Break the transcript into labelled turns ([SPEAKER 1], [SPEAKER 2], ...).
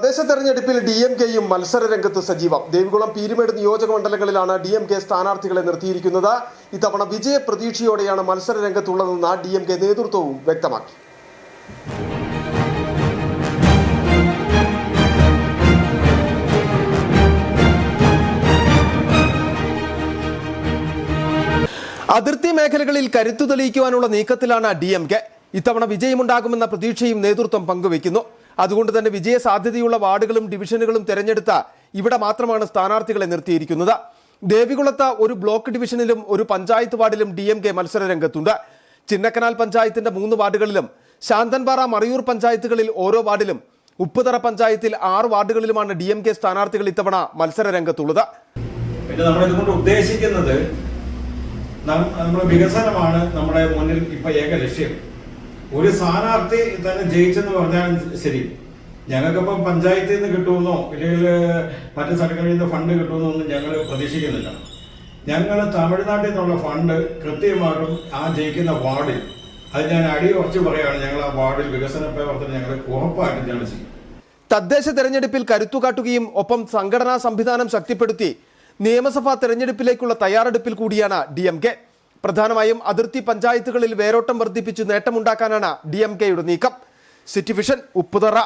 [SPEAKER 1] തദ്ദേശ തെരഞ്ഞെടുപ്പിൽ DMKയും മത്സര രംഗത്ത് സജീവം. ദേവികുളം, പീരുമേട് നിയോജക മണ്ഡലങ്ങളിലാണ് DMK സ്ഥാനാർത്ഥികളെ നിർത്തിയിരിക്കുന്നത്. ഇത്തവണ വിജയ പ്രതീക്ഷയോടെയാണ് മത്സര രംഗത്തുള്ളതെന്ന് DMK നേതൃത്വവും വ്യക്തമാക്കി. അതിർത്തി മേഖലകളിൽ കരുത്തു തെളിയിക്കുവാനുള്ള നീക്കത്തിലാണ് DMK. ഇത്തവണ വിജയമുണ്ടാകുമെന്ന പ്രതീക്ഷയും നേതൃത്വം പങ്കുവയ്ക്കുന്നു. അതുകൊണ്ട് തന്നെ വിജയ സാധ്യതയുള്ള വാർഡുകളും ഡിവിഷനുകളും തെരഞ്ഞെടുത്ത ഇവിടെ മാത്രമാണ് സ്ഥാനാർത്ഥികളെ നിർത്തിയിരിക്കുന്നത്. ദേവികുളത്ത് ഒരു ബ്ലോക്ക് ഡിവിഷനിലും ഒരു പഞ്ചായത്ത് വാർഡിലും DMK മത്സര രംഗത്തുണ്ട്. ചിന്നക്കനാൽ പഞ്ചായത്തിന്റെ 3 വാർഡുകളിലും ശാന്തൻപാറ, മറയൂർ പഞ്ചായത്തുകളിൽ ഓരോ വാർഡിലും ഉപ്പുതറ പഞ്ചായത്തിൽ 6 വാർഡുകളിലുമാണ് DMK സ്ഥാനാർത്ഥികൾ ഇത്തവണ മത്സര രംഗത്തുള്ളത്.
[SPEAKER 2] പിന്നെ നമ്മൾ ഇതുകൊണ്ട് ഉദ്ദേശിക്കുന്നത് നമ്മുടെ വികസനമാണ് നമ്മുടെ മുന്നിൽ ഇപ്പൊ ഏക ലക്ഷ്യം. ഒരു സ്ഥാനാർത്ഥി തന്നെ ജയിച്ചെന്ന് പറഞ്ഞാൽ ശരി, ഞങ്ങൾക്കിപ്പം പഞ്ചായത്തിൽ നിന്ന് കിട്ടുമെന്നോ ഇല്ലെങ്കിൽ മറ്റു സ്ഥലങ്ങളിൽ നിന്ന് ഫണ്ട് കിട്ടുമെന്നോ ഒന്നും ഞങ്ങൾ പ്രതീക്ഷിക്കുന്നില്ല. ഞങ്ങൾ തമിഴ്നാട്ടിൽ നിന്നുള്ള ഫണ്ട് കൃത്യമായിട്ടും ആ ജയിക്കുന്ന വാർഡിൽ, അത് ഞാൻ അടിയുറച്ച് പറയുകയാണ്, ഞങ്ങൾ ആ വാർഡിൽ വികസന പ്രവർത്തനം ഞങ്ങൾ ഉറപ്പായിട്ടും ഞങ്ങൾ ചെയ്യും.
[SPEAKER 1] തദ്ദേശ തെരഞ്ഞെടുപ്പിൽ കരുത്തുകാട്ടുകയും ഒപ്പം സംഘടനാ സംവിധാനം ശക്തിപ്പെടുത്തി നിയമസഭാ തെരഞ്ഞെടുപ്പിലേക്കുള്ള തയ്യാറെടുപ്പിൽ കൂടിയാണ് DMK. പ്രധാനമായും അതിർത്തി പഞ്ചായത്തുകളിൽ വേരോട്ടം വർദ്ധിപ്പിച്ച് നേട്ടമുണ്ടാക്കാനാണ് DMKയുടെ നീക്കം. City vision, Upputhara.